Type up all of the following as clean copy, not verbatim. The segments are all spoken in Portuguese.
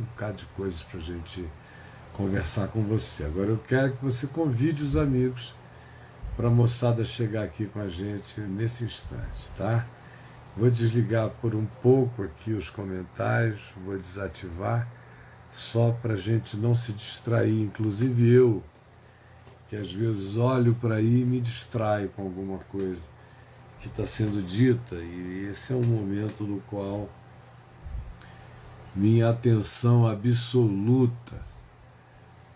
bocado de coisas para a gente conversar com você. Agora eu quero que você convide os amigos para a moçada chegar aqui com a gente nesse instante, tá? Vou desligar por um pouco aqui os comentários, vou desativar, só para a gente não se distrair, inclusive eu, que às vezes olho para aí e me distraio com alguma coisa que está sendo dita, e esse é um momento no qual minha atenção absoluta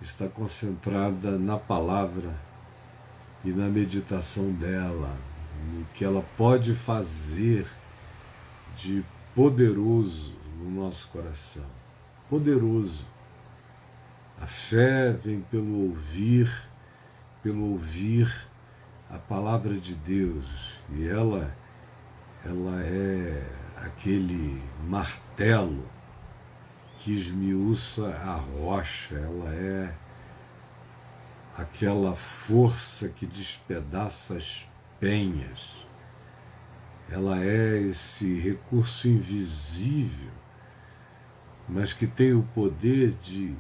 está concentrada na palavra e na meditação dela, no que ela pode fazer de poderoso no nosso coração. Poderoso. A fé vem pelo ouvir a palavra de Deus, e ela é aquele martelo que esmiuça a rocha, ela é aquela força que despedaça as penhas, ela é esse recurso invisível, mas que tem o poder de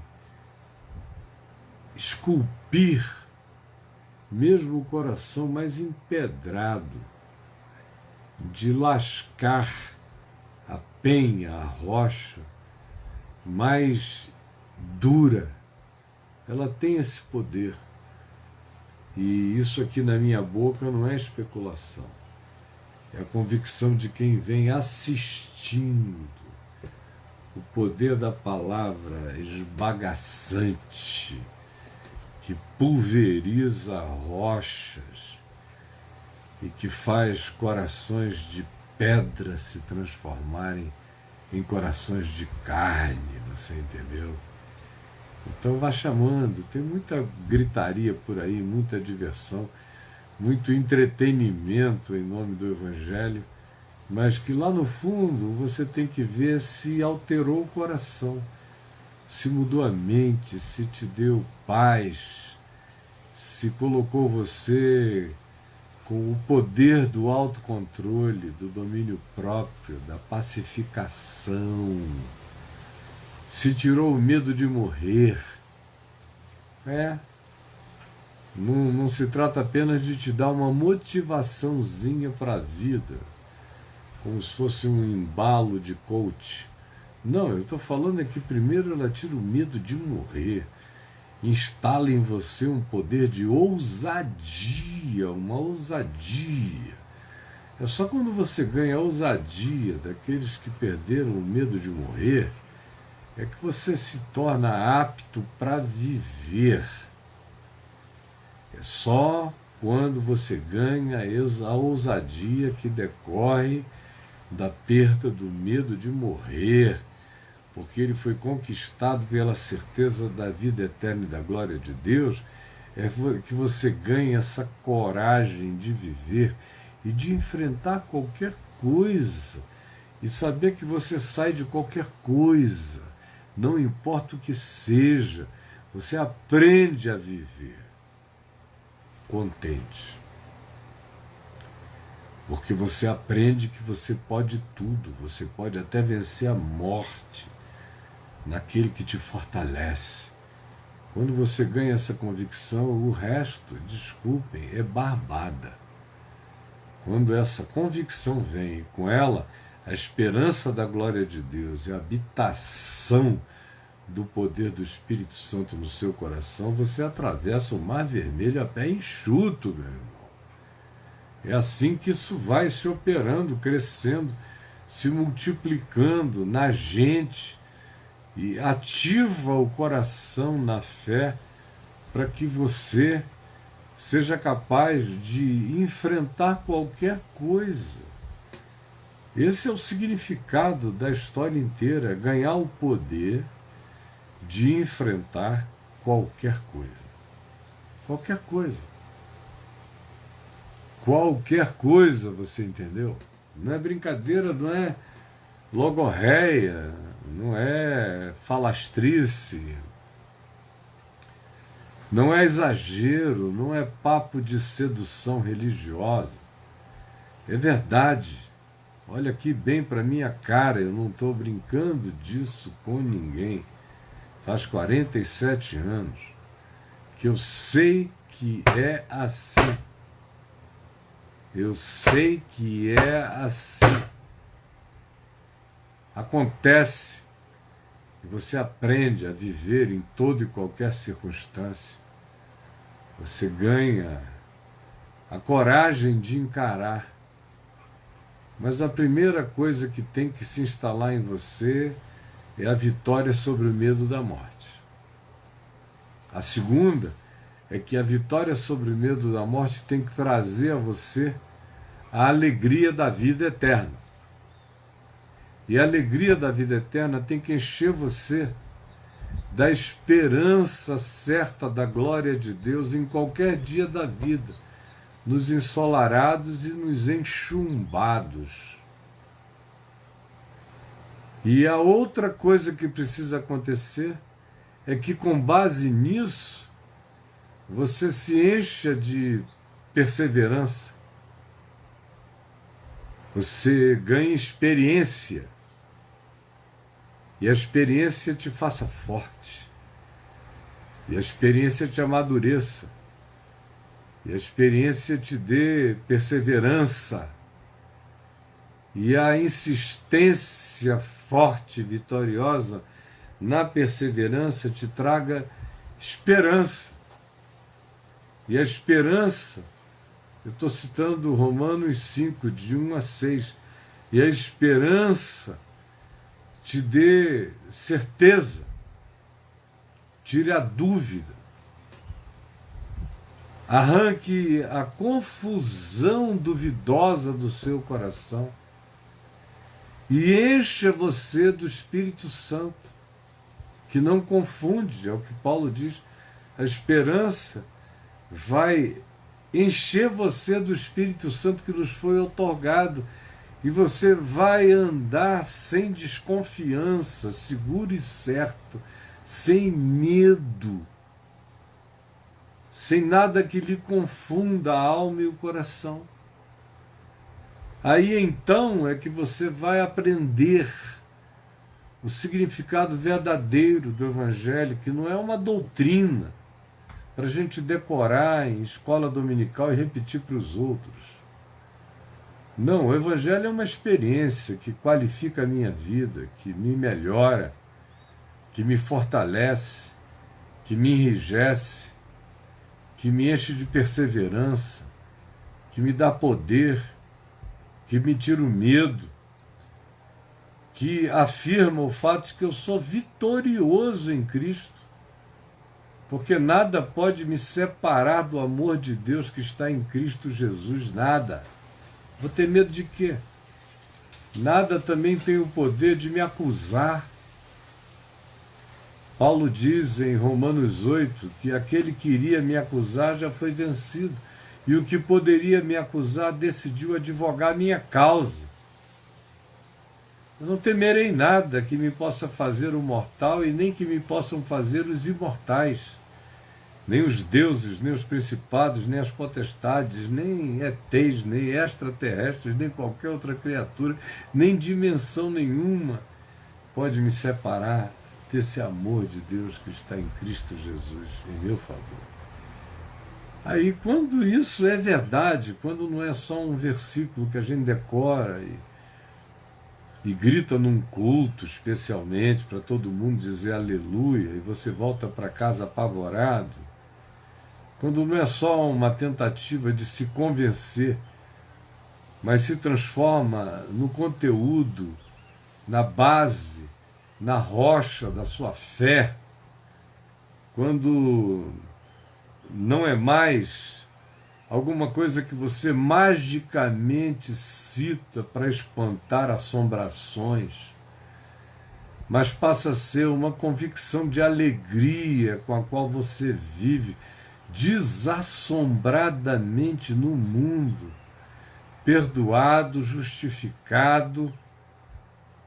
esculpir mesmo o coração mais empedrado, de lascar a penha, a rocha mais dura. Ela tem esse poder. E isso aqui na minha boca não é especulação. É a convicção de quem vem assistindo o poder da palavra esbagaçante, que pulveriza rochas e que faz corações de pedra se transformarem em corações de carne, você entendeu? Então vá chamando, tem muita gritaria por aí, muita diversão, muito entretenimento em nome do Evangelho, mas que lá no fundo você tem que ver se alterou o coração, se mudou a mente, se te deu paz, se colocou você com o poder do autocontrole, do domínio próprio, da pacificação, se tirou o medo de morrer. Não se trata apenas de te dar uma motivaçãozinha para a vida, como se fosse um embalo de coach. Não, eu estou falando é que primeiro ela tira o medo de morrer, instala em você um poder de ousadia, uma ousadia. É só quando você ganha a ousadia daqueles que perderam o medo de morrer, é que você se torna apto para viver. É só quando você ganha a ousadia que decorre da perda do medo de morrer, porque ele foi conquistado pela certeza da vida eterna e da glória de Deus, é que você ganha essa coragem de viver e de enfrentar qualquer coisa, e saber que você sai de qualquer coisa, não importa o que seja, você aprende a viver contente. Porque você aprende que você pode tudo, você pode até vencer a morte naquele que te fortalece. Quando você ganha essa convicção, o resto, desculpem, é barbada. Quando essa convicção vem, com ela a esperança da glória de Deus e a habitação do poder do Espírito Santo no seu coração, você atravessa o Mar Vermelho a pé enxuto, meu irmão. É assim que isso vai se operando, crescendo, se multiplicando na gente, e ativa o coração na fé para que você seja capaz de enfrentar qualquer coisa. Esse é o significado da história inteira, ganhar o poder de enfrentar qualquer coisa. Qualquer coisa. Qualquer coisa, você entendeu? Não é brincadeira, não é logorreia, não é falastrice, não é exagero, não é papo de sedução religiosa. É verdade. Olha aqui bem para minha cara, eu não estou brincando disso com ninguém. Faz 47 anos que eu sei que é assim. Eu sei que é assim. Acontece e você aprende a viver em toda e qualquer circunstância. Você ganha a coragem de encarar. Mas a primeira coisa que tem que se instalar em você é a vitória sobre o medo da morte. A segunda é que a vitória sobre o medo da morte tem que trazer a você a alegria da vida eterna. E a alegria da vida eterna tem que encher você da esperança certa da glória de Deus em qualquer dia da vida, nos ensolarados e nos enchumbados. E a outra coisa que precisa acontecer é que, com base nisso, você se encha de perseverança, você ganha experiência, e a experiência te faça forte, e a experiência te amadureça, e a experiência te dê perseverança, e a insistência forte e vitoriosa na perseverança te traga esperança. E a esperança, eu estou citando Romanos 5, de 1 a 6, e a esperança te dê certeza, tire a dúvida, arranque a confusão duvidosa do seu coração e encha você do Espírito Santo, que não confunde, é o que Paulo diz, a esperança vai encher você do Espírito Santo que nos foi outorgado, e você vai andar sem desconfiança, seguro e certo, sem medo, sem nada que lhe confunda a alma e o coração. Aí então é que você vai aprender o significado verdadeiro do Evangelho, que não é uma doutrina para a gente decorar em escola dominical e repetir para os outros. Não, o Evangelho é uma experiência que qualifica a minha vida, que me melhora, que me fortalece, que me enrijece, que me enche de perseverança, que me dá poder, que me tira o medo, que afirma o fato de que eu sou vitorioso em Cristo, porque nada pode me separar do amor de Deus que está em Cristo Jesus, nada. Vou ter medo de quê? Nada também tem o poder de me acusar. Paulo diz em Romanos 8 que aquele que iria me acusar já foi vencido, e o que poderia me acusar decidiu advogar minha causa. Eu não temerei nada que me possa fazer o mortal e nem que me possam fazer os imortais. Nem os deuses, nem os principados, nem as potestades, nem ETs, nem extraterrestres, nem qualquer outra criatura, nem dimensão nenhuma pode me separar desse amor de Deus que está em Cristo Jesus, em meu favor. Aí, quando isso é verdade, quando não é só um versículo que a gente decora e grita num culto especialmente para todo mundo dizer aleluia, e você volta para casa apavorado, quando não é só uma tentativa de se convencer, mas se transforma no conteúdo, na base, na rocha da sua fé, quando não é mais alguma coisa que você magicamente cita para espantar assombrações, mas passa a ser uma convicção de alegria com a qual você vive desassombradamente no mundo, perdoado, justificado,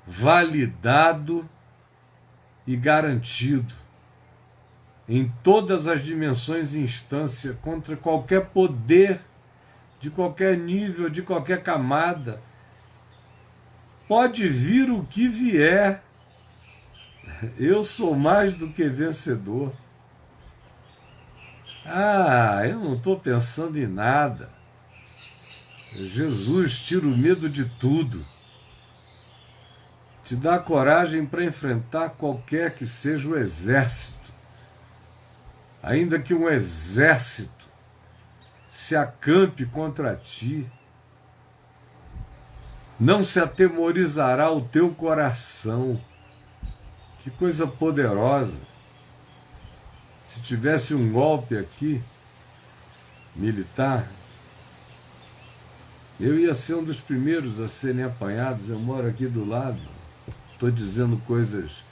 validado e garantido em todas as dimensões e instâncias contra qualquer poder, de qualquer nível, de qualquer camada, pode vir o que vier, eu sou mais do que vencedor. Ah, eu não estou pensando em nada. Jesus tira o medo de tudo. Te dá coragem para enfrentar qualquer que seja o exército. Ainda que um exército se acampe contra ti, não se atemorizará o teu coração. Que coisa poderosa. Se tivesse um golpe aqui, militar, eu ia ser um dos primeiros a serem apanhados. Eu moro aqui do lado. Estou dizendo coisas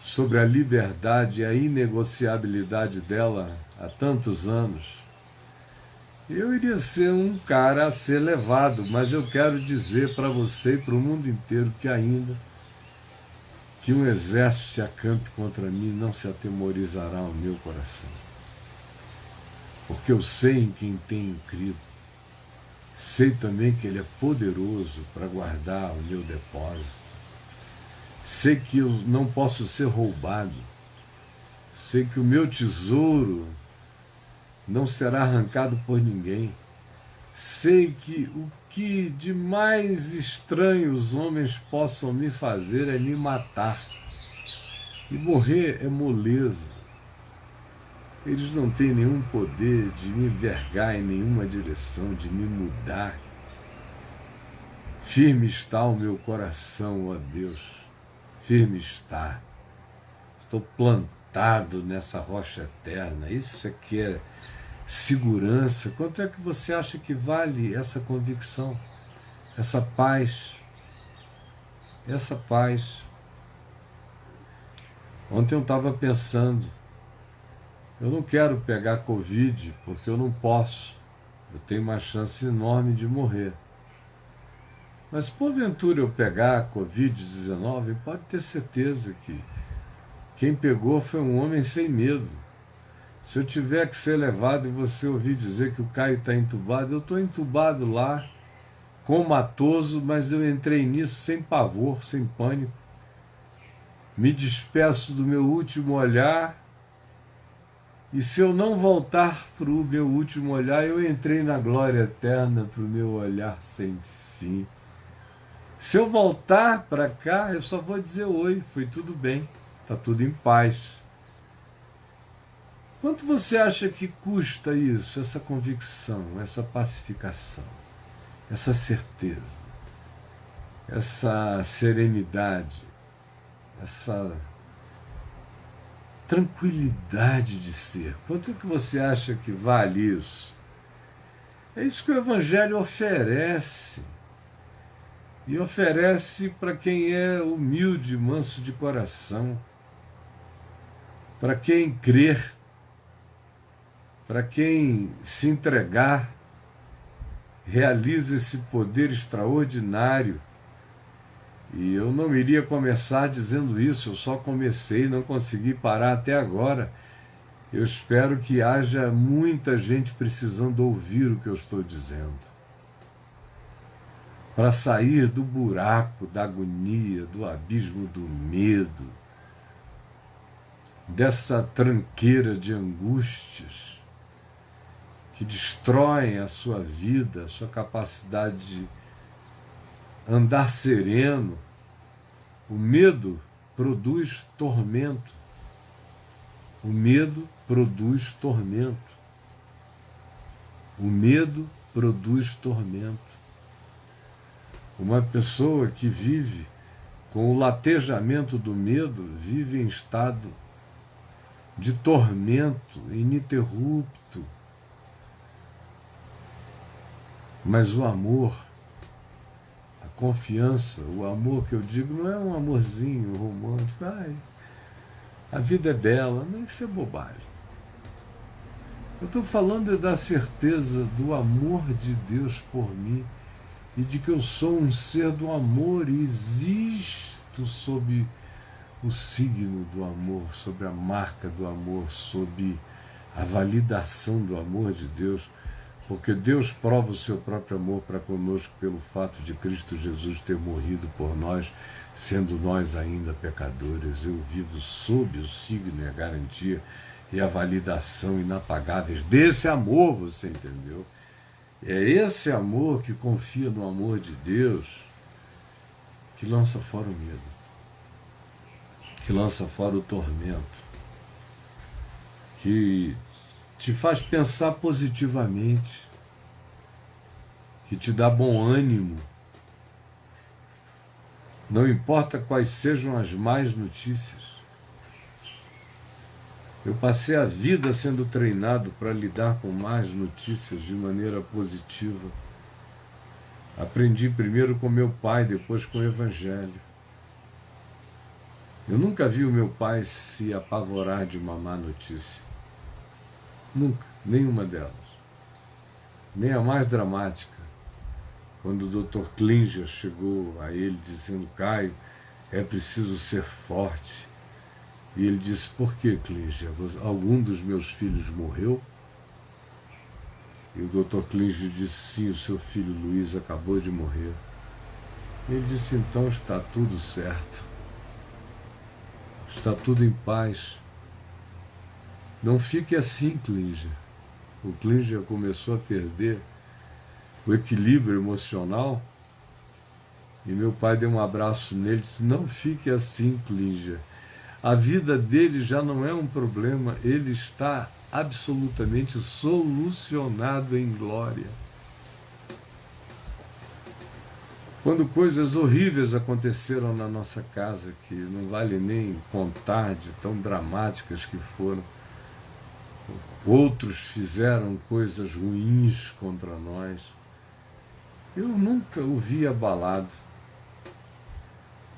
sobre a liberdade e a inegociabilidade dela há tantos anos. Eu iria ser um cara a ser levado, mas eu quero dizer para você e para o mundo inteiro que ainda que um exército se acampe contra mim, não se atemorizará o meu coração. Porque eu sei em quem tenho crido. Sei também que Ele é poderoso para guardar o meu depósito. Sei que eu não posso ser roubado. Sei que o meu tesouro não será arrancado por ninguém. Sei que o que de mais estranho os homens possam me fazer é me matar. E morrer é moleza. Eles não têm nenhum poder de me envergar em nenhuma direção, de me mudar. Firme está o meu coração, ó Deus. Firme está. Estou plantado nessa rocha eterna. Isso aqui é segurança. Quanto é que você acha que vale essa convicção? Essa paz? Essa paz. Ontem eu estava pensando, eu não quero pegar Covid, porque eu não posso. Eu tenho uma chance enorme de morrer. Mas, porventura, eu pegar Covid-19, pode ter certeza que quem pegou foi um homem sem medo. Se eu tiver que ser levado e você ouvir dizer que o Caio está entubado, eu estou entubado lá, comatoso, mas eu entrei nisso sem pavor, sem pânico. Me despeço do meu último olhar, e se eu não voltar para o meu último olhar, eu entrei na glória eterna para o meu olhar sem fim. Se eu voltar para cá, eu só vou dizer oi, foi tudo bem, está tudo em paz. Quanto você acha que custa isso, essa convicção, essa pacificação, essa certeza, essa serenidade, essa tranquilidade de ser? Quanto é que você acha que vale isso? É isso que o Evangelho oferece. E oferece para quem é humilde, manso de coração, para quem crer, para quem se entregar, realiza esse poder extraordinário. E eu não iria começar dizendo isso, eu só comecei, não consegui parar até agora. Eu espero que haja muita gente precisando ouvir o que eu estou dizendo, para sair do buraco, da agonia, do abismo do medo, dessa tranqueira de angústias que destroem a sua vida, a sua capacidade de andar sereno. O medo produz tormento. O medo produz tormento. O medo produz tormento. Uma pessoa que vive com o latejamento do medo vive em estado de tormento ininterrupto. Mas o amor, a confiança, o amor que eu digo não é um amorzinho romântico. Ai, a vida é bela. Não, isso é bobagem. Eu estou falando da certeza do amor de Deus por mim e de que eu sou um ser do amor e existo sob o signo do amor, sobre a marca do amor, sob a validação do amor de Deus. Porque Deus prova o seu próprio amor para conosco pelo fato de Cristo Jesus ter morrido por nós, sendo nós ainda pecadores. Eu vivo sob o signo e a garantia e a validação inapagáveis desse amor, você entendeu? É esse amor que confia no amor de Deus que lança fora o medo, que lança fora o tormento, que te faz pensar positivamente, que te dá bom ânimo. Não importa quais sejam as más notícias. Eu passei a vida sendo treinado para lidar com más notícias de maneira positiva. Aprendi primeiro com meu pai, depois com o Evangelho. Eu nunca vi o meu pai se apavorar de uma má notícia. Nunca, nenhuma delas. Nem a mais dramática. Quando o Dr. Klinger chegou a ele dizendo: Caio, é preciso ser forte. E ele disse: por que, Klinger? Algum dos meus filhos morreu? E o Dr. Klinger disse: sim, o seu filho Luiz acabou de morrer. Ele disse: então está tudo certo. Está tudo em paz. Não fique assim, Klinger. O Klinger começou a perder o equilíbrio emocional e meu pai deu um abraço nele e disse: não fique assim, Klinger. A vida dele já não é um problema, ele está absolutamente solucionado em glória. Quando coisas horríveis aconteceram na nossa casa, que não vale nem contar de tão dramáticas que foram, outros fizeram coisas ruins contra nós, eu nunca o vi abalado,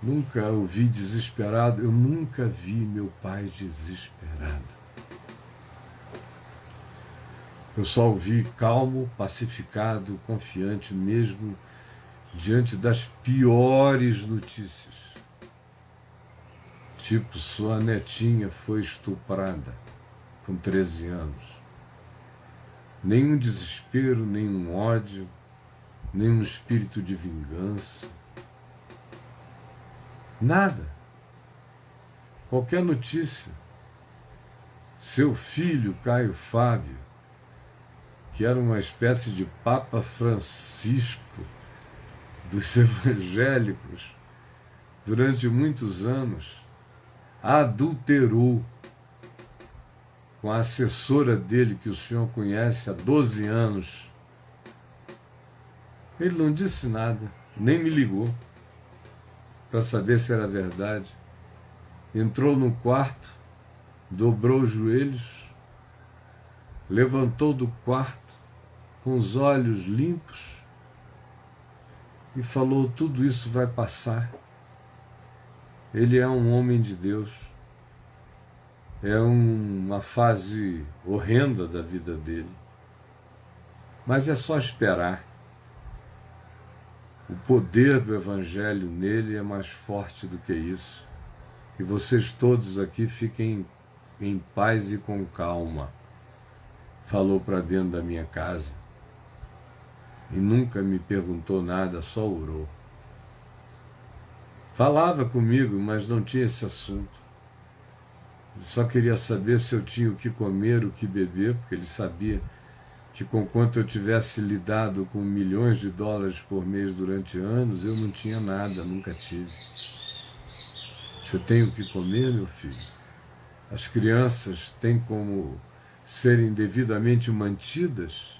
nunca o vi desesperado, eu nunca vi meu pai desesperado. Eu só o vi calmo, pacificado, confiante, mesmo diante das piores notícias. Tipo, sua netinha foi estuprada com 13 anos. Nenhum desespero, nenhum ódio, nenhum espírito de vingança. Nada. Qualquer notícia. Seu filho, Caio Fábio, que era uma espécie de Papa Francisco dos evangélicos, durante muitos anos, adulterou com a assessora dele, que o senhor conhece há 12 anos. Ele não disse nada, nem me ligou para saber se era verdade. Entrou no quarto, dobrou os joelhos, levantou do quarto com os olhos limpos e falou: tudo isso vai passar. Ele é um homem de Deus. É uma fase horrenda da vida dele. Mas é só esperar. O poder do Evangelho nele é mais forte do que isso. E vocês todos aqui fiquem em paz e com calma. Falou para dentro da minha casa. E nunca me perguntou nada, só orou. Falava comigo, mas não tinha esse assunto. Ele só queria saber se eu tinha o que comer, o que beber, porque ele sabia que, conquanto eu tivesse lidado com milhões de dólares por mês durante anos, eu não tinha nada, nunca tive. Você tem o que comer, meu filho? As crianças têm como serem devidamente mantidas?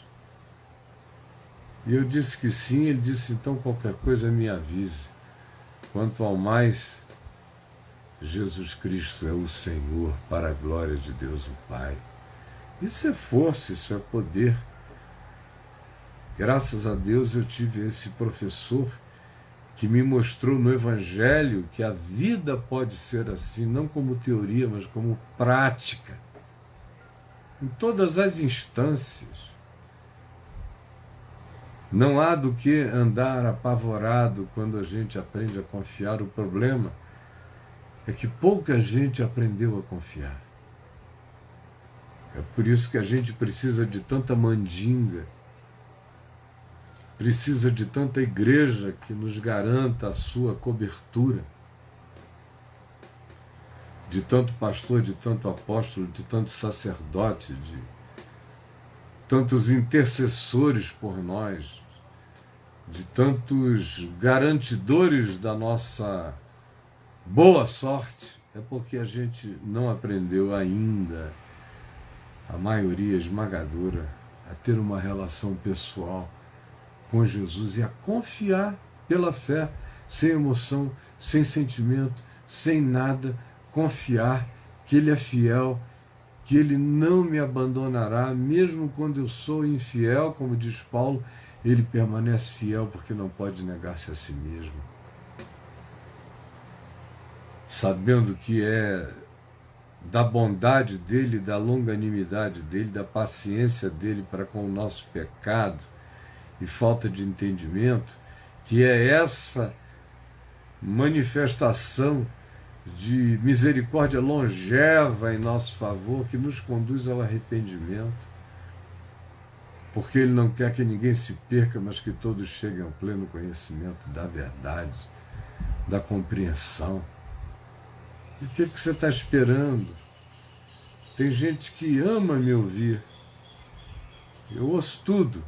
E eu disse que sim. Ele disse: então qualquer coisa me avise. Quanto ao mais, Jesus Cristo é o Senhor, para a glória de Deus o Pai. Isso é força, isso é poder. Graças a Deus eu tive esse professor que me mostrou no Evangelho que a vida pode ser assim, não como teoria, mas como prática. Em todas as instâncias. Não há do que andar apavorado quando a gente aprende a confiar. O problema é que pouca gente aprendeu a confiar. É por isso que a gente precisa de tanta mandinga precisa de tanta igreja que nos garanta a sua cobertura, de tanto pastor, de tanto apóstolo, de tanto sacerdote, de tantos intercessores por nós, de tantos garantidores da nossa boa sorte. É porque a gente não aprendeu ainda, a maioria esmagadora, a ter uma relação pessoal com Jesus e a confiar pela fé, sem emoção, sem sentimento, sem nada, confiar que Ele é fiel, que Ele não me abandonará, mesmo quando eu sou infiel, como diz Paulo, Ele permanece fiel porque não pode negar-se a si mesmo. Sabendo que é da bondade dEle, da longanimidade dEle, da paciência dEle para com o nosso pecado e falta de entendimento, que é essa manifestação de misericórdia longeva em nosso favor, que nos conduz ao arrependimento, porque Ele não quer que ninguém se perca, mas que todos cheguem ao pleno conhecimento da verdade, da compreensão. E o que você está esperando? Tem gente que ama me ouvir. Eu ouço tudo.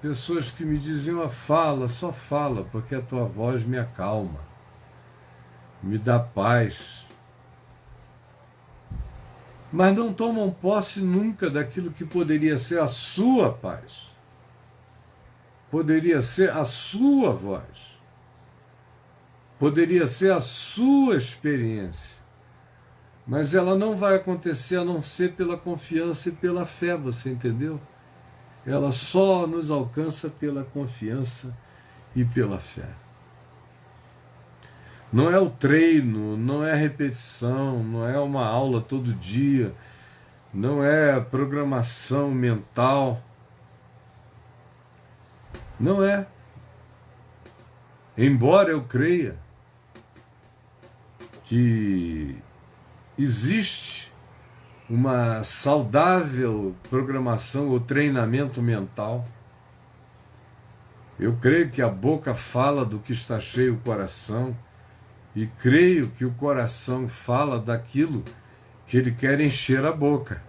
Pessoas que me diziam, fala, só fala, porque a tua voz me acalma, me dá paz. Mas não tomam posse nunca daquilo que poderia ser a sua paz. Poderia ser a sua voz. Poderia ser a sua experiência. Mas ela não vai acontecer a não ser pela confiança e pela fé, você entendeu? Ela só nos alcança pela confiança e pela fé. Não é o treino, não é a repetição, não é uma aula todo dia, não é a programação mental. Não é. Embora eu creia que existe uma saudável programação ou treinamento mental, eu creio que a boca fala do que está cheio o coração, e creio que o coração fala daquilo que ele quer encher a boca.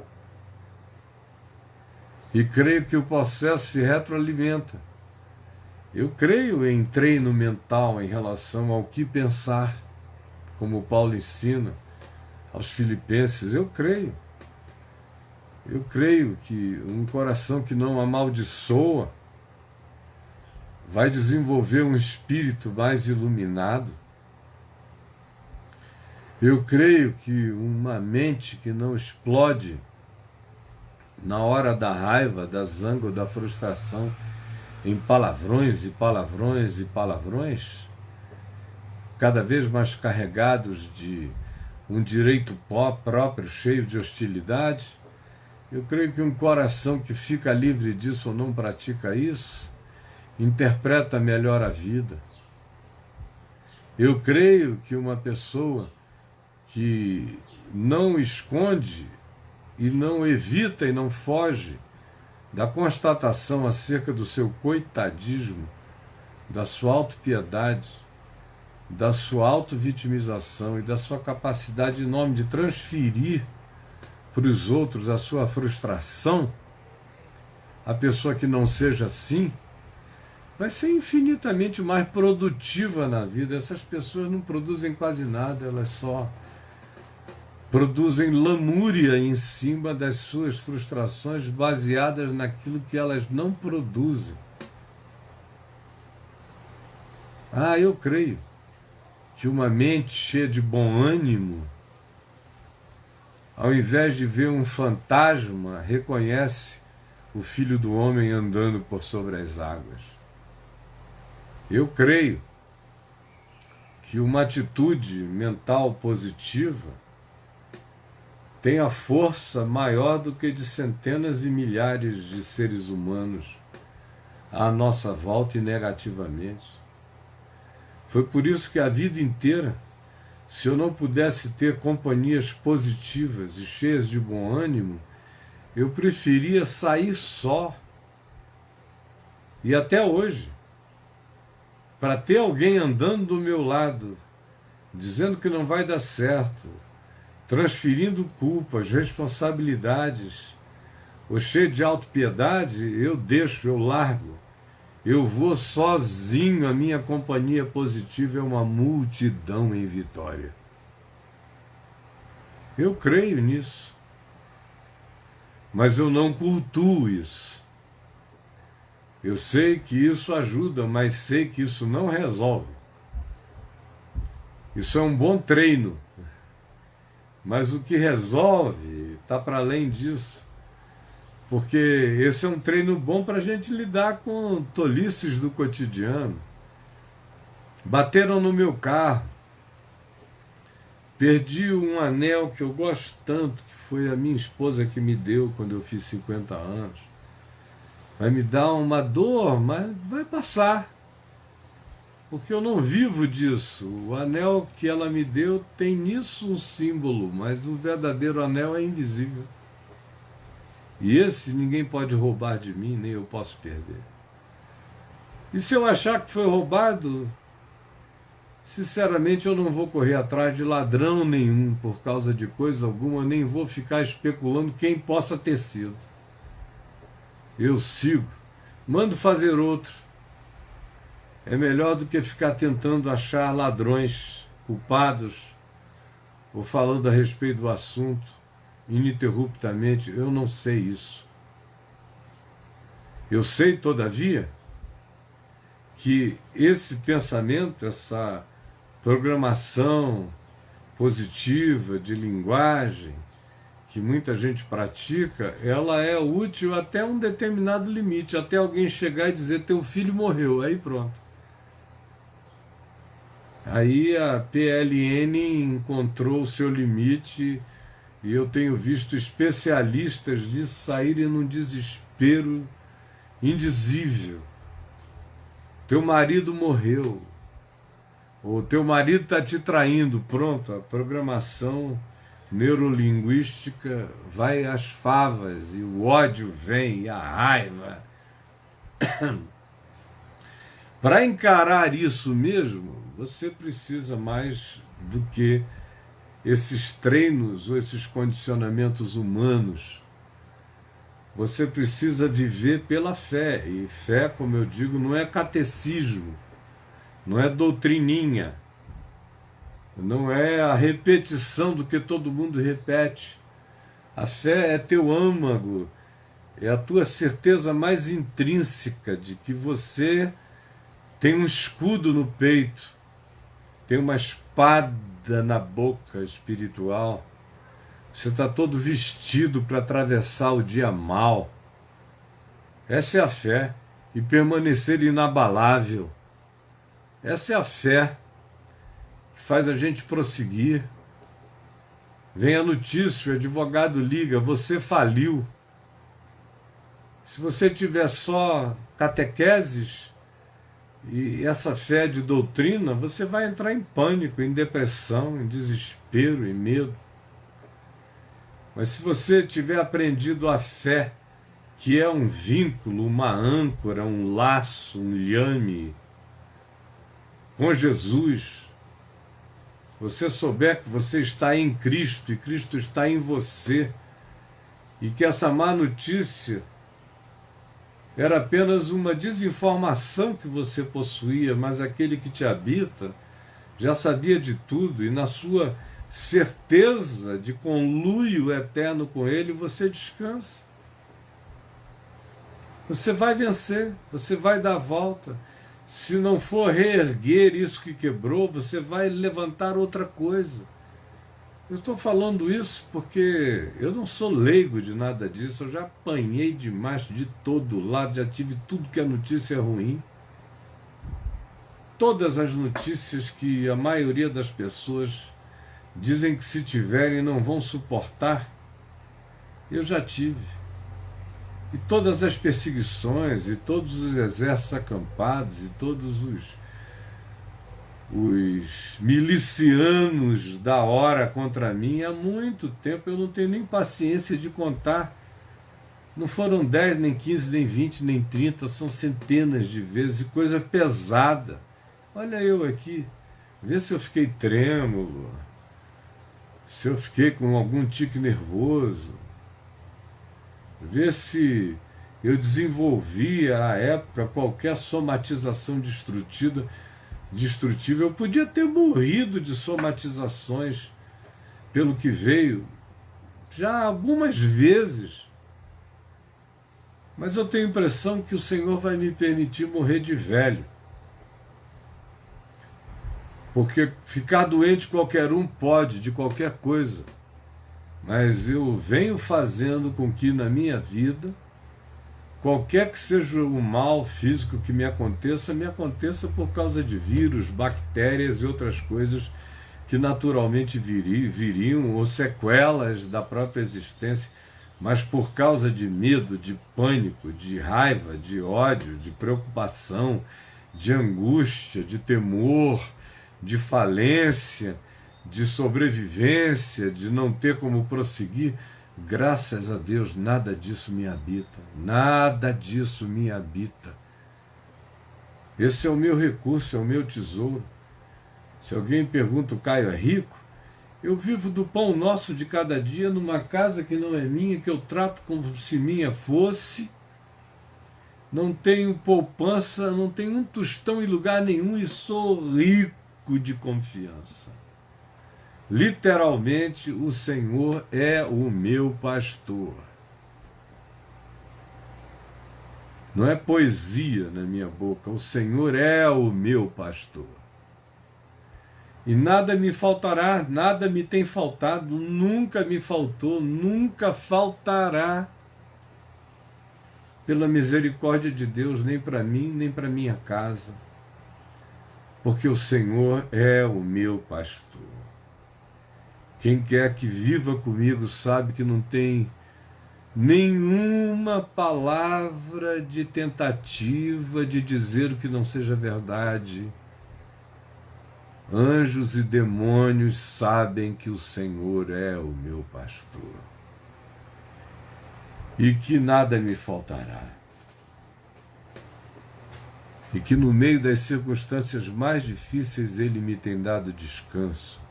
E creio que o processo se retroalimenta. Eu creio em treino mental em relação ao que pensar, como Paulo ensina aos Filipenses. Eu creio. Eu creio que um coração que não amaldiçoa vai desenvolver um espírito mais iluminado. Eu creio que uma mente que não explode na hora da raiva, da zanga ou da frustração em palavrões e palavrões e palavrões, cada vez mais carregados de um direito próprio, cheio de hostilidade. Eu creio que um coração que fica livre disso ou não pratica isso, interpreta melhor a vida. Eu creio que uma pessoa que não esconde e não evita e não foge da constatação acerca do seu coitadismo, da sua autopiedade, da sua autovitimização e da sua capacidade enorme de transferir para os outros a sua frustração, a pessoa que não seja assim, vai ser infinitamente mais produtiva na vida. Essas pessoas não produzem quase nada, elas só produzem lamúria em cima das suas frustrações baseadas naquilo que elas não produzem. Eu creio que uma mente cheia de bom ânimo, ao invés de ver um fantasma, reconhece o Filho do Homem andando por sobre as águas. Eu creio que uma atitude mental positiva tem a força maior do que de centenas e milhares de seres humanos à nossa volta e negativamente. Foi por isso que a vida inteira, se eu não pudesse ter companhias positivas e cheias de bom ânimo, eu preferia sair só. E até hoje, para ter alguém andando do meu lado, dizendo que não vai dar certo, transferindo culpas, responsabilidades, ou cheio de autopiedade, eu deixo, eu largo. Eu vou sozinho, a minha companhia positiva é uma multidão em vitória. Eu creio nisso, mas eu não cultuo isso. Eu sei que isso ajuda, mas sei que isso não resolve. Isso é um bom treino, mas o que resolve está para além disso. Porque esse é um treino bom para a gente lidar com tolices do cotidiano. Bateram no meu carro. Perdi um anel que eu gosto tanto, que foi a minha esposa que me deu quando eu fiz 50 anos. Vai me dar uma dor, mas vai passar. Porque eu não vivo disso. O anel que ela me deu tem nisso um símbolo, mas o verdadeiro anel é invisível. E esse ninguém pode roubar de mim, nem eu posso perder. E se eu achar que foi roubado, sinceramente eu não vou correr atrás de ladrão nenhum por causa de coisa alguma, nem vou ficar especulando quem possa ter sido. Eu sigo, mando fazer outro. É melhor do que ficar tentando achar ladrões culpados ou falando a respeito do assunto ininterruptamente. Eu não sei isso. Eu sei, todavia, que esse pensamento, essa programação positiva de linguagem que muita gente pratica, ela é útil até um determinado limite, até alguém chegar e dizer teu filho morreu, aí pronto. Aí a PLN encontrou o seu limite e eu tenho visto especialistas disso saírem num desespero indizível. Teu marido morreu, ou teu marido está te traindo, pronto, a programação neurolinguística vai às favas, e o ódio vem, e a raiva. Para encarar isso mesmo, você precisa mais do que esses treinos ou esses condicionamentos humanos. Você precisa viver pela fé, e fé, como eu digo, não é catecismo, não é doutrininha, não é a repetição do que todo mundo repete. A fé é teu âmago, é a tua certeza mais intrínseca de que você tem um escudo no peito, tem uma espada na boca espiritual. Você está todo vestido para atravessar o dia mal. Essa é a fé. E permanecer inabalável. Essa é a fé que faz a gente prosseguir. Vem a notícia, o advogado liga, você faliu. Se você tiver só catequeses e essa fé de doutrina, você vai entrar em pânico, em depressão, em desespero, em medo. Mas se você tiver aprendido a fé, que é um vínculo, uma âncora, um laço, um lhame com Jesus, você souber que você está em Cristo e Cristo está em você, e que essa má notícia era apenas uma desinformação que você possuía, mas aquele que te habita já sabia de tudo, e na sua certeza de conluio eterno com Ele, você descansa. Você vai vencer, você vai dar a volta. Se não for reerguer isso que quebrou, você vai levantar outra coisa. Eu estou falando isso porque eu não sou leigo de nada disso, eu já apanhei demais de todo lado, já tive tudo que a notícia é ruim. Todas as notícias que a maioria das pessoas dizem que se tiverem não vão suportar, eu já tive. E todas as perseguições, e todos os exércitos acampados, e todos os milicianos da hora contra mim, há muito tempo eu não tenho nem paciência de contar. Não foram 10, nem 15, nem 20, nem 30, são centenas de vezes, e coisa pesada. Olha eu aqui, vê se eu fiquei trêmulo, se eu fiquei com algum tique nervoso, vê se eu desenvolvi à época qualquer somatização destrutiva. Eu podia ter morrido de somatizações pelo que veio já algumas vezes, mas eu tenho a impressão que o Senhor vai me permitir morrer de velho. Porque ficar doente qualquer um pode, de qualquer coisa. Mas eu venho fazendo com que na minha vida, qualquer que seja o mal físico que me aconteça por causa de vírus, bactérias e outras coisas que naturalmente viriam, ou sequelas da própria existência, mas por causa de medo, de pânico, de raiva, de ódio, de preocupação, de angústia, de temor, de falência, de sobrevivência, de não ter como prosseguir, graças a Deus, nada disso me habita. Nada disso me habita. Esse é o meu recurso, é o meu tesouro. Se alguém pergunta, o Caio é rico? Eu vivo do pão nosso de cada dia numa casa que não é minha, que eu trato como se minha fosse. Não tenho poupança, não tenho um tostão em lugar nenhum e sou rico de confiança. Literalmente, o Senhor é o meu pastor. Não é poesia na minha boca, o Senhor é o meu pastor. E nada me faltará, nada me tem faltado, nunca me faltou, nunca faltará, pela misericórdia de Deus, nem para mim, nem para minha casa. Porque o Senhor é o meu pastor. Quem quer que viva comigo sabe que não tem nenhuma palavra de tentativa de dizer o que não seja verdade. Anjos e demônios sabem que o Senhor é o meu pastor e que nada me faltará. E que no meio das circunstâncias mais difíceis Ele me tem dado descanso,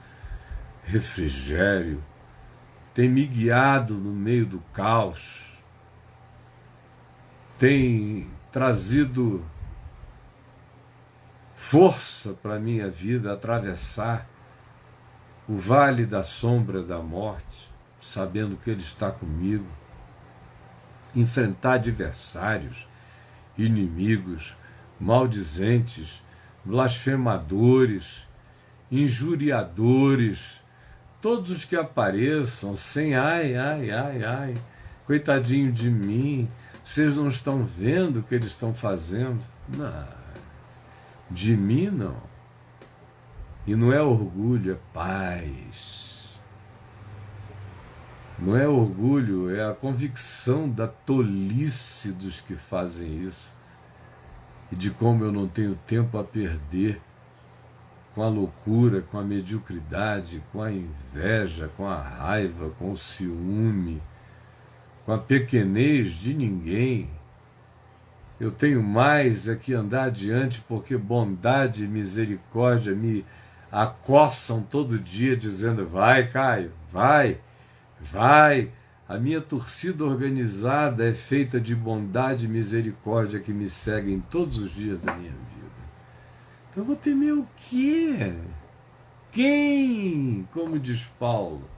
refrigério, tem me guiado no meio do caos, tem trazido força para a minha vida atravessar o vale da sombra da morte, sabendo que Ele está comigo, enfrentar adversários, inimigos, maldizentes, blasfemadores, injuriadores, todos os que apareçam sem ai, coitadinho de mim, vocês não estão vendo o que eles estão fazendo? Não, de mim não. E não é orgulho, é paz. Não é orgulho, é a convicção da tolice dos que fazem isso e de como eu não tenho tempo a perder com a loucura, com a mediocridade, com a inveja, com a raiva, com o ciúme, com a pequenez de ninguém. Eu tenho mais é que andar adiante, porque bondade e misericórdia me acossam todo dia, dizendo, vai, Caio, vai, vai. A minha torcida organizada é feita de bondade e misericórdia que me seguem todos os dias da minha vida. Então eu vou temer o quê? Quem? Como diz Paulo.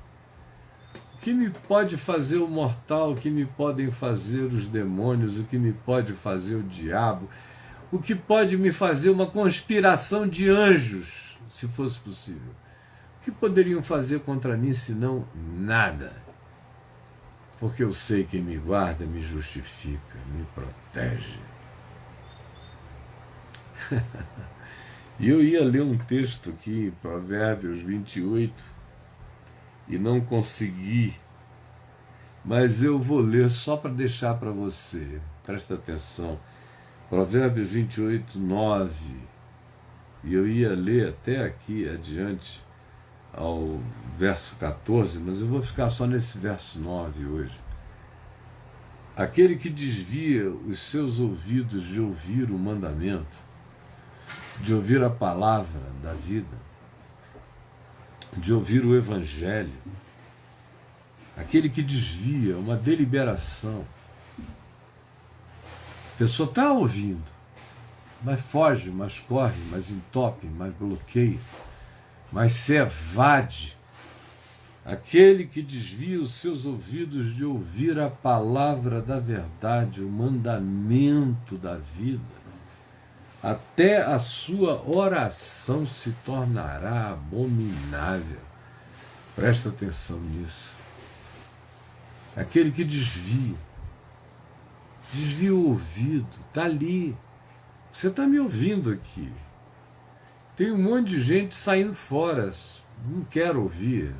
O que me pode fazer o mortal? O que me podem fazer os demônios? O que me pode fazer o diabo? O que pode me fazer uma conspiração de anjos, se fosse possível? O que poderiam fazer contra mim, senão nada? Porque eu sei quem me guarda, me justifica, me protege. E eu ia ler um texto aqui, em Provérbios 28, e não consegui, mas eu vou ler só para deixar para você. Presta atenção. Provérbios 28, 9. E eu ia ler até aqui adiante, ao verso 14, mas eu vou ficar só nesse verso 9 hoje. Aquele que desvia os seus ouvidos de ouvir o mandamento de ouvir a palavra da vida, de ouvir o Evangelho. Aquele que desvia, uma deliberação. A pessoa está ouvindo, mas foge, mas corre, mas entope, mas bloqueia, mas se evade. Aquele que desvia os seus ouvidos de ouvir a palavra da verdade, o mandamento da vida, até a sua oração se tornará abominável. Presta atenção nisso. Aquele que desvia o ouvido, está ali. Você está me ouvindo aqui. Tem um monte de gente saindo fora, não quero ouvir.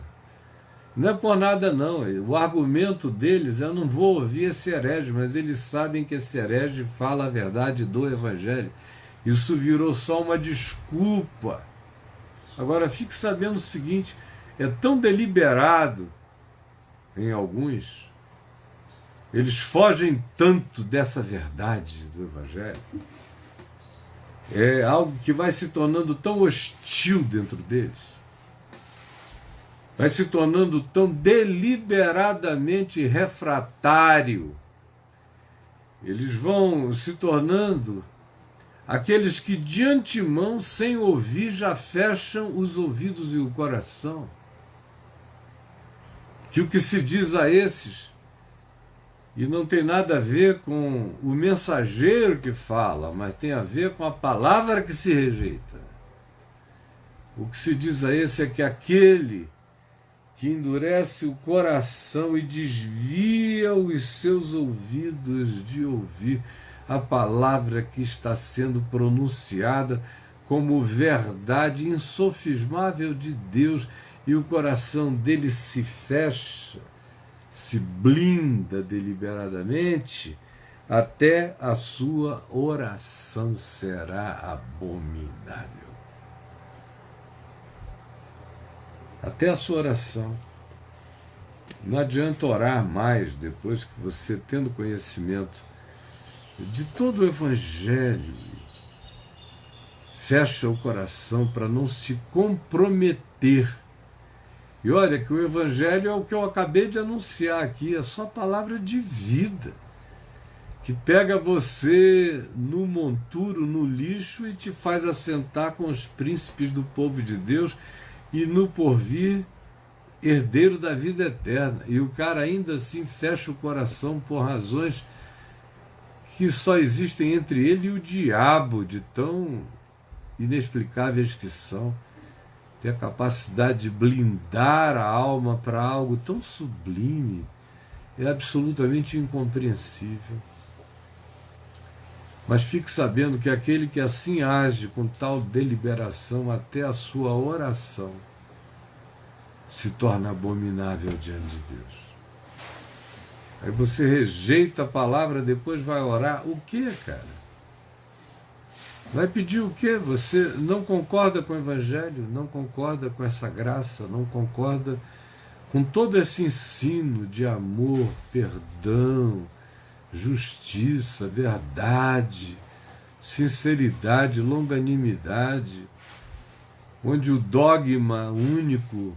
Não é por nada não, o argumento deles é: eu não vou ouvir esse herege, mas eles sabem que esse herege fala a verdade do Evangelho. Isso virou só uma desculpa. Agora fique sabendo o seguinte, é tão deliberado em alguns, eles fogem tanto dessa verdade do Evangelho, é algo que vai se tornando tão hostil dentro deles, vai se tornando tão deliberadamente refratário. Eles vão se tornando aqueles que de antemão, sem ouvir, já fecham os ouvidos e o coração. Que o que se diz a esses, e não tem nada a ver com o mensageiro que fala, mas tem a ver com a palavra que se rejeita. O que se diz a esse é que aquele que endurece o coração e desvia os seus ouvidos de ouvir a palavra que está sendo pronunciada como verdade insofismável de Deus, e o coração dele se fecha, se blinda deliberadamente, até a sua oração será abominável. Até a sua oração. Não adianta orar mais depois que você, tendo conhecimento de todo o Evangelho, fecha o coração para não se comprometer. E olha que o Evangelho é o que eu acabei de anunciar aqui, é só palavra de vida, que pega você no monturo, no lixo, e te faz assentar com os príncipes do povo de Deus, e no porvir, herdeiro da vida eterna. E o cara ainda assim fecha o coração por razões que só existem entre ele e o diabo, de tão inexplicáveis que são. Tem a capacidade de blindar a alma para algo tão sublime, é absolutamente incompreensível. Mas fique sabendo que aquele que assim age com tal deliberação, até a sua oração se torna abominável diante de Deus. Aí você rejeita a palavra, depois vai orar. O quê, cara? Vai pedir o quê? Você não concorda com o Evangelho, não concorda com essa graça, não concorda com todo esse ensino de amor, perdão, justiça, verdade, sinceridade, longanimidade, onde o dogma único,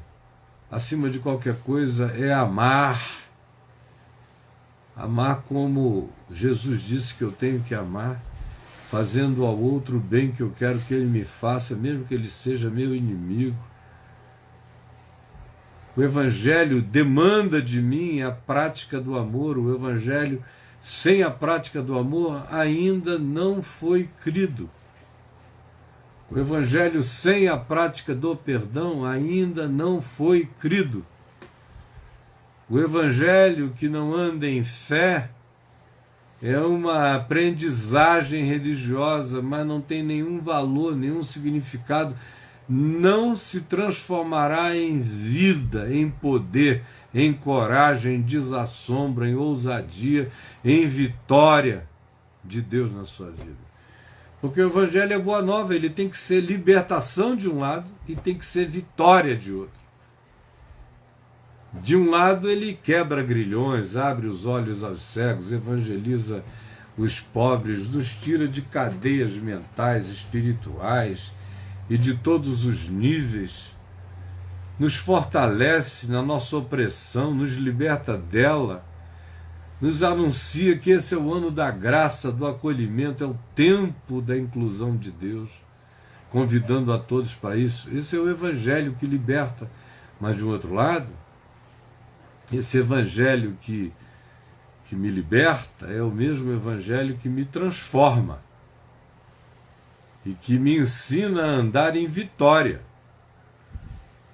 acima de qualquer coisa, é amar. Amar como Jesus disse que eu tenho que amar, fazendo ao outro o bem que eu quero que ele me faça, mesmo que ele seja meu inimigo. O Evangelho demanda de mim a prática do amor. O Evangelho, sem a prática do amor, ainda não foi crido. O Evangelho sem a prática do perdão ainda não foi crido. O Evangelho que não anda em fé é uma aprendizagem religiosa, mas não tem nenhum valor, nenhum significado. Não se transformará em vida, em poder, em coragem, em desassombro, em ousadia, em vitória de Deus na sua vida. Porque o Evangelho é boa nova, ele tem que ser libertação de um lado e tem que ser vitória de outro. De um lado ele quebra grilhões, abre os olhos aos cegos, evangeliza os pobres, nos tira de cadeias mentais, espirituais e de todos os níveis, nos fortalece na nossa opressão, nos liberta dela, nos anuncia que esse é o ano da graça, do acolhimento, é o tempo da inclusão de Deus, convidando a todos para isso. Esse é o evangelho que liberta. Mas, de um outro lado, esse evangelho que me liberta é o mesmo evangelho que me transforma e que me ensina a andar em vitória.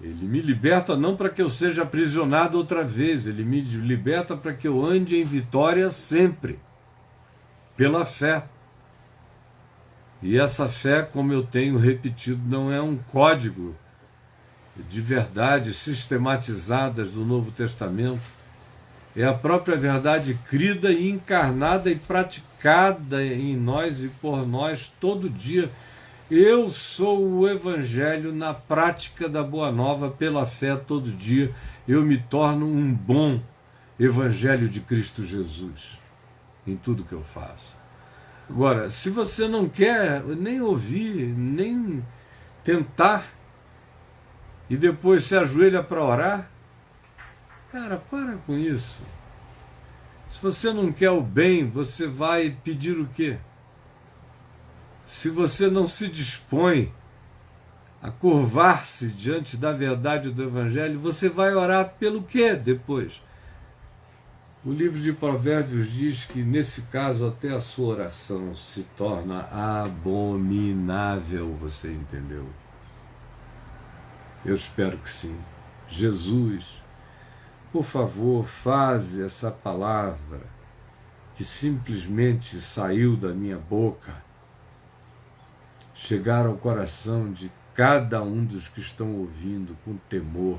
Ele me liberta não para que eu seja aprisionado outra vez, ele me liberta para que eu ande em vitória sempre, pela fé. E essa fé, como eu tenho repetido, não é um código de verdades sistematizadas do Novo Testamento, é a própria verdade crida e encarnada e praticada em nós e por nós todo dia. Eu sou o Evangelho na prática da Boa Nova, pela fé todo dia. Eu me torno um bom Evangelho de Cristo Jesus em tudo que eu faço. Agora, se você não quer nem ouvir, nem tentar, e depois se ajoelha para orar, cara, para com isso. Se você não quer o bem, você vai pedir o quê? Se você não se dispõe a curvar-se diante da verdade do Evangelho, você vai orar pelo quê depois? O livro de Provérbios diz que, nesse caso, até a sua oração se torna abominável, você entendeu? Eu espero que sim. Jesus, por favor, faze essa palavra que simplesmente saiu da minha boca chegar ao coração de cada um dos que estão ouvindo com temor,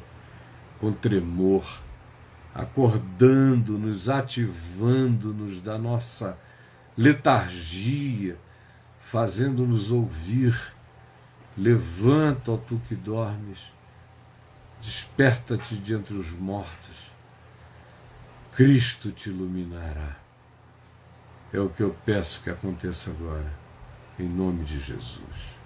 com tremor, acordando-nos, ativando-nos da nossa letargia, fazendo-nos ouvir. Levanta, ó tu que dormes, desperta-te de entre os mortos, Cristo te iluminará. É o que eu peço que aconteça agora, em nome de Jesus.